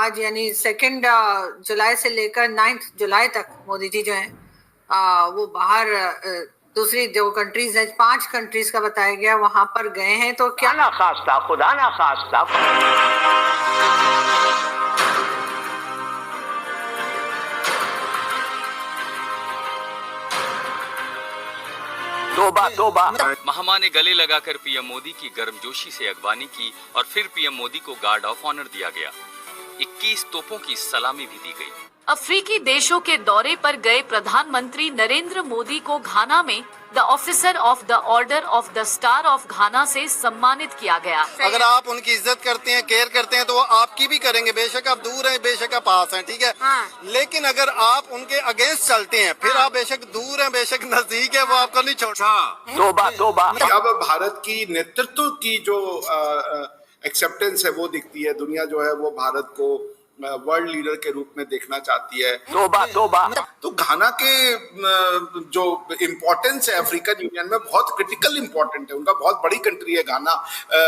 आज यानी 2 जुलाई से लेकर 9 जुलाई तक मोदी जी जो हैं वो बाहर दूसरी जो कंट्रीज हैं, 5 कंट्रीज का बताया गया, वहां पर गए हैं। तो क्या ना खास्ता, खुदा ना खास्ता। तोबा तोबा। महामा ने गले लगाकर पीएम मोदी की गर्मजोशी से अगवानी की और फिर पीएम मोदी को गार्ड ऑफ ऑनर दिया गया। 21 तोपों की सलामी भी दी गई। अफ्रीकी देशों के दौरे पर गए प्रधानमंत्री नरेंद्र मोदी को घाना में the officer of the order of the star of घाना से सम्मानित किया गया। अगर आप उनकी इज्जत करते हैं, केयर करते हैं, तो वो आपकी भी करेंगे। बेशक आप दूर हैं, बेशक आप पास हैं, ठीक है। लेकिन अगर आप उनके अगेंस्ट चलते हैं, फिर आप बेशक दूर हैं, बेशक नजदीक है, वो आपको नहीं छोड़ता। तोबा तोबा। अब भारत की नेतृत्व की जो एक्सेप्टेंस है वो दिखती है। दुनिया जो है वो भारत को वर्ल्ड लीडर के रूप में देखना चाहती है। तोबा तोबा। तो घाना के जो इम्पोर्टेंस है अफ्रीकन यूनियन में, बहुत क्रिटिकल इम्पोर्टेंट है। उनका बहुत बड़ी कंट्री है घाना,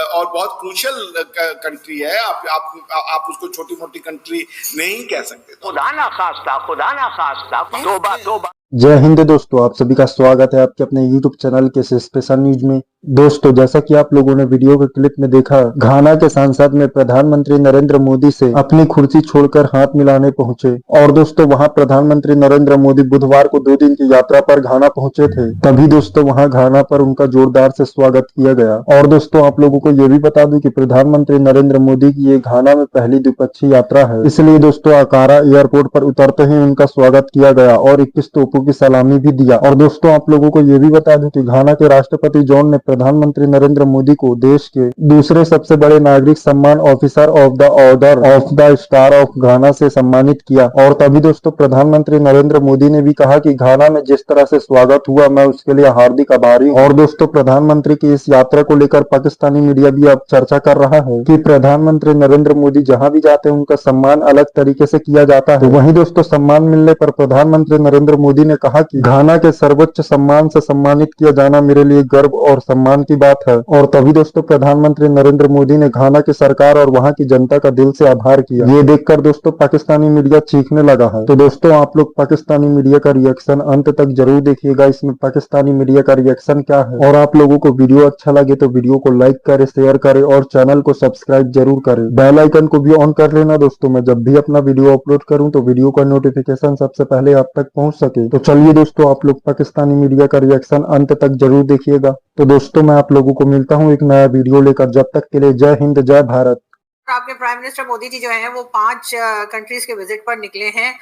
और बहुत क्रूशियल कंट्री है। आप उसको छोटी मोटी कंट्री नहीं कह सकते। खुदा ना खास्ता, खुदा ना खास्ता। तोबा तोबा। जय हिंद दोस्तों, आप सभी का स्वागत है आपके अपने YouTube चैनल के स्पेशल न्यूज में। दोस्तों, जैसा कि आप लोगों ने वीडियो के क्लिप में देखा, घाना के संसद में प्रधानमंत्री नरेंद्र मोदी से अपनी कुर्सी छोड़कर हाथ मिलाने पहुंचे। और दोस्तों, वहां प्रधानमंत्री नरेंद्र मोदी बुधवार को 2 दिन की यात्रा पर घाना पहुंचे थे। तभी दोस्तों वहां घाना पर उनका जोरदार से स्वागत किया गया। और दोस्तों, आप लोगों को ये भी बता दूं कि प्रधानमंत्री नरेंद्र मोदी की ये घाना में पहली द्विपक्षीय यात्रा है। इसलिए दोस्तों अकारा एयरपोर्ट पर उतरते ही उनका स्वागत किया गया और 21 तोपों की सलामी भी दिया। और दोस्तों, आप लोगों को ये भी बता दूं कि घाना के राष्ट्रपति जॉन ने प्रधानमंत्री नरेंद्र मोदी को देश के दूसरे सबसे बड़े नागरिक सम्मान officer of the order of the star of घाना से सम्मानित किया। और तभी दोस्तों प्रधानमंत्री नरेंद्र मोदी ने भी कहा कि घाना में जिस तरह से स्वागत हुआ, मैं उसके लिए हार्दिक आभारी हूं। और दोस्तों, प्रधानमंत्री की इस यात्रा को लेकर पाकिस्तानी मीडिया भी अब चर्चा कर रहा है कि प्रधानमंत्री नरेंद्र मोदी जहां भी जाते हैं उनका सम्मान अलग तरीके से किया जाता है। वहीं दोस्तों, सम्मान मिलने पर प्रधानमंत्री नरेंद्र मोदी ने कहा कि घाना के सर्वोच्च सम्मान से सम्मानित किया जाना मेरे लिए गर्व और सम्मान की बात है। और तभी दोस्तों प्रधानमंत्री नरेंद्र मोदी ने घाना की सरकार और वहां की जनता का दिल से आभार किया। ये देखकर दोस्तों पाकिस्तानी मीडिया चीखने लगा है। तो दोस्तों, आप लोग पाकिस्तानी मीडिया का रिएक्शन अंत तक जरूर देखिएगा। इसमें पाकिस्तानी मीडिया का रिएक्शन क्या है। और आप लोगों को वीडियो अच्छा लगे तो वीडियो को लाइक करे, शेयर करे और चैनल को सब्सक्राइब जरूर करे। बेल आइकन को भी ऑन कर लेना दोस्तों। मैं जब भी अपना वीडियो अपलोड करूं तो वीडियो का नोटिफिकेशन सबसे पहले आप तक पहुंच सके। तो चलिए दोस्तों, आप लोग पाकिस्तानी मीडिया का रिएक्शन अंत तक जरूर देखिएगा। तो दोस्तों, मैं आप लोगों को मिलता हूं एक नया वीडियो लेकर। जब तक के लिए जय हिंद, जय भारत। आपके प्राइम मिनिस्टर मोदी जी जो हैं वो 5 कंट्रीज के विजिट पर निकले हैं।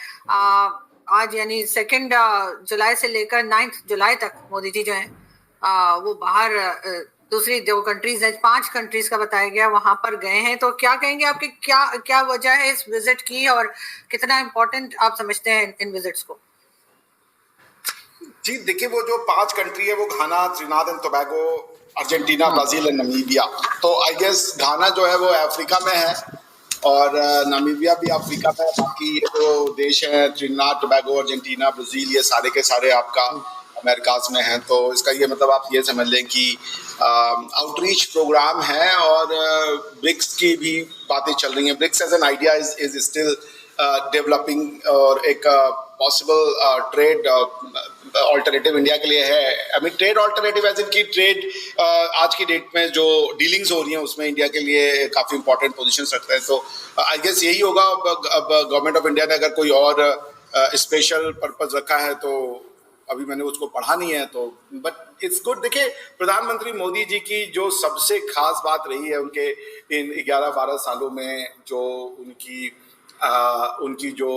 आज यानी 2 जुलाई से लेकर 9 जुलाई तक मोदी जी जो हैं वो बाहर दूसरी जो कंट्रीज हैं, 5 कंट्रीज का बताया गया, वहां पर गए हैं। तो क्या कहेंगे, आपकी क्या क्या वजह है इस विजिट की और कितना इम्पोर्टेंट आप समझते हैं इन विजिट्स को? जी देखिए, वो जो 5 कंट्री है वो Ghana, Trinidad and Tobago, Argentina, Brazil and Namibia. तो आई गेस घाना जो है वो अफ्रीका में है और नामीबिया भी अफ्रीका में है। बाकी ये जो देश हैं त्रिनाद, टोबैगो, अर्जेंटीना, ब्राजील, ये सारे के सारे आपका अमेरिकाज में हैं। तो इसका ये मतलब आप ये समझ लें कि आउटरीच प्रोग्राम है और ब्रिक्स की भी बातें चल रही हैं। BRICS as an idea is still developing और एक पॉसिबल ट्रेड ऑल्टरनेटिव इंडिया के लिए है। I mean trade alternative as in की ट्रेड आज की डेट में जो डीलिंग्स हो रही हैं उसमें इंडिया के लिए काफ़ी इंपॉर्टेंट पोजीशन रखता है। तो आई गेस यही होगा। अब गवर्नमेंट ऑफ इंडिया ने अगर कोई और स्पेशल पर्पज रखा है तो अभी मैंने उसको पढ़ा नहीं है, तो बट इट्स गुड। देखिए, प्रधानमंत्री मोदी जी की जो सबसे खास बात रही है उनके इन 11-12 सालों में, जो उनकी जो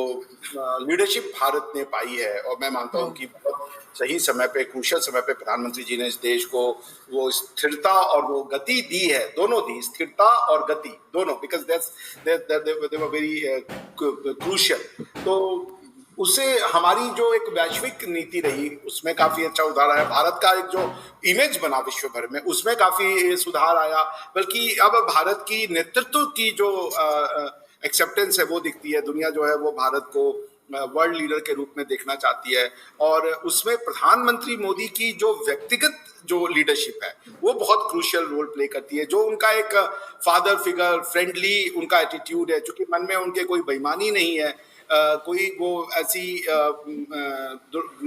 लीडरशिप भारत ने पाई है, और मैं मानता हूँ कि बहुत सही समय पे, क्रूशियल समय पे प्रधानमंत्री जी ने इस देश को वो स्थिरता और वो गति दी है। दोनों दी, स्थिरता और गति दोनों, because they were very crucial. तो उससे हमारी जो एक वैश्विक नीति रही उसमें काफ़ी अच्छा उधार आया। भारत का एक जो इमेज बना विश्व भर में उसमें काफ़ी सुधार आया। बल्कि अब भारत की नेतृत्व की जो एक्सेप्टेंस है वो दिखती है। दुनिया जो है वो भारत को वर्ल्ड लीडर के रूप में देखना चाहती है, और उसमें प्रधानमंत्री मोदी की जो व्यक्तिगत जो लीडरशिप है वो बहुत क्रूशियल रोल प्ले करती है। जो उनका एक फादर फिगर, फ्रेंडली उनका एटीट्यूड है, चूंकि मन में उनके कोई बेईमानी नहीं है, कोई वो ऐसी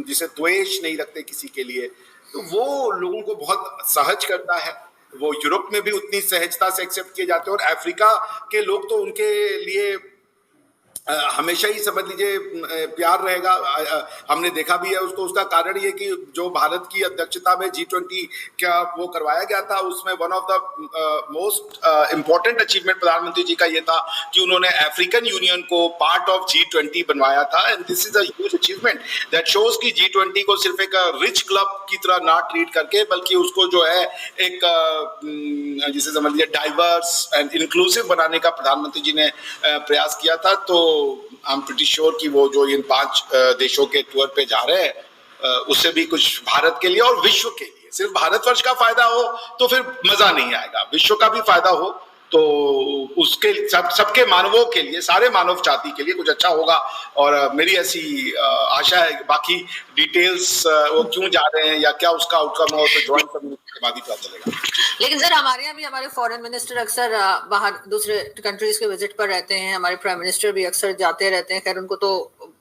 जिसे द्वेष नहीं रखते किसी के लिए, तो वो लोगों को बहुत सहज करता है। वो यूरोप में भी उतनी सहजता से एक्सेप्ट किए जाते हैं, और अफ्रीका के लोग तो उनके लिए हमेशा ही समझ लीजिए प्यार रहेगा। हमने देखा भी है उसको। उसका कारण ये कि जो भारत की अध्यक्षता में G20 का वो करवाया गया था, उसमें one of the most important achievement प्रधानमंत्री जी का ये था कि उन्होंने अफ्रीकन यूनियन को पार्ट ऑफ G20 बनवाया था। And this is a huge achievement that shows कि G20 को सिर्फ एक रिच क्लब की तरह ना ट्रीट करके, बल्कि उसको जो है एक जिसे समझ लीजिए डाइवर्स एंड इंक्लूसिव बनाने का प्रधानमंत्री जी ने प्रयास किया था। तो आई एम प्रीटी श्योर कि वो जो इन 5 देशों के टूर पे जा रहे हैं उससे भी कुछ भारत के लिए और विश्व के लिए, सिर्फ भारतवर्ष का फायदा हो तो फिर मजा नहीं आएगा, विश्व का भी फायदा हो तो उसके सबके मानवों के लिए, सारे मानव जाति के लिए कुछ अच्छा होगा। और मेरी ऐसी आशा है। बाकी डिटेल्स वो क्यों जा रहे हैं या क्या उसका आउटकम हो तो ज्वाइन करने के बाद ही पता चलेगा। लेकिन सर हमारे यहाँ भी हमारे फॉरेन मिनिस्टर अक्सर बाहर दूसरे कंट्रीज के विजिट पर रहते हैं, हमारे प्राइम मिनिस्टर भी अक्सर जाते रहते हैं। खैर उनको तो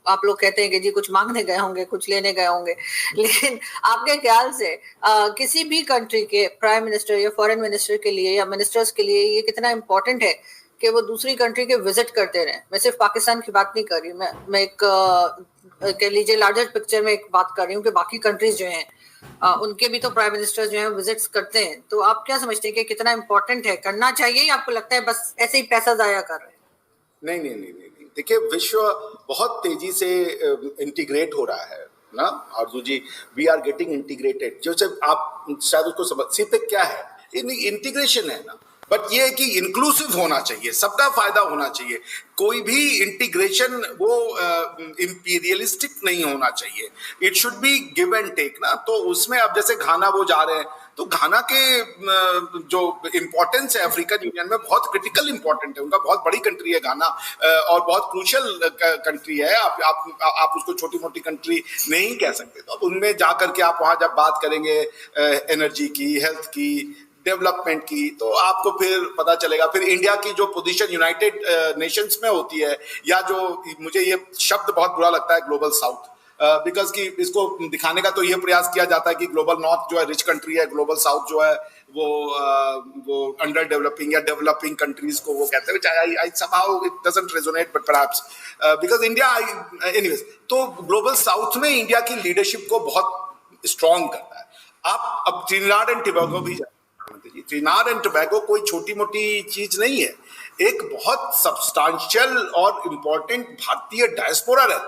आप लोग कहते हैं कि जी कुछ मांगने गए होंगे, कुछ लेने गए होंगे, लेकिन आपके ख्याल से किसी भी कंट्री के प्राइम मिनिस्टर या फॉरेन मिनिस्टर के लिए या मिनिस्टर्स के लिए ये कितना इम्पोर्टेंट है कि वो दूसरी कंट्री के विजिट करते रहें? मैं सिर्फ पाकिस्तान की बात नहीं कर रही, मैं एक कह लीजिए लार्जर पिक्चर में एक बात कर रही हूँ कि बाकी कंट्रीज जो हैं उनके भी तो प्राइम मिनिस्टर जो है विजिट्स करते हैं। तो आप क्या समझते हैं कि कितना इम्पोर्टेंट है, करना चाहिए, या आपको लगता है बस ऐसे ही पैसा जाया कर रहे हैं? नहीं। देखिए, विश्व बहुत तेजी से इंटीग्रेट हो रहा है ना Arjun ji. We are getting integrated. जो जब आप शायद उसको समझ, सिर्फ क्या है इंटीग्रेशन है ना, बट ये है कि इंक्लूसिव होना चाहिए, सबका फायदा होना चाहिए। कोई भी इंटीग्रेशन वो इंपीरियलिस्टिक नहीं होना चाहिए। It should be give and take ना। तो उसमें अब जैसे घाना वो जा रहे हैं, तो घाना के जो इम्पोर्टेंस है अफ्रीकन यूनियन में बहुत क्रिटिकल इम्पोर्टेंट है। उनका बहुत बड़ी कंट्री है घाना, और बहुत क्रूशियल कंट्री है। आप उसको छोटी मोटी कंट्री नहीं कह सकते। तो अब उनमें जा करके आप वहाँ जब बात करेंगे एनर्जी की, हेल्थ की, डेवलपमेंट की, तो आपको फिर पता चलेगा। फिर इंडिया की जो पोजीशन यूनाइटेड नेशंस में होती है, या जो मुझे ये शब्द बहुत बुरा लगता है ग्लोबल साउथ, बिकॉज कि इसको दिखाने का तो ये प्रयास किया जाता है कि ग्लोबल नॉर्थ जो है रिच कंट्री है, ग्लोबल साउथ जो है वो अंडर डेवलपिंग या डेवलपिंग कंट्रीज को वो कहते हैं। I somehow it doesn't resonate, but perhaps because India anyways. तो ग्लोबल साउथ में इंडिया की लीडरशिप को बहुत स्ट्रॉन्ग करता है। आप अब ट्रिनिडाद एंड टोबैगो भी जाए, ट्रिनिडाद एंड टोबैगो कोई छोटी मोटी चीज नहीं है। एक बहुत सब्सटैंशियल और इम्पोर्टेंट भारतीय डायस्पोरा रहता है।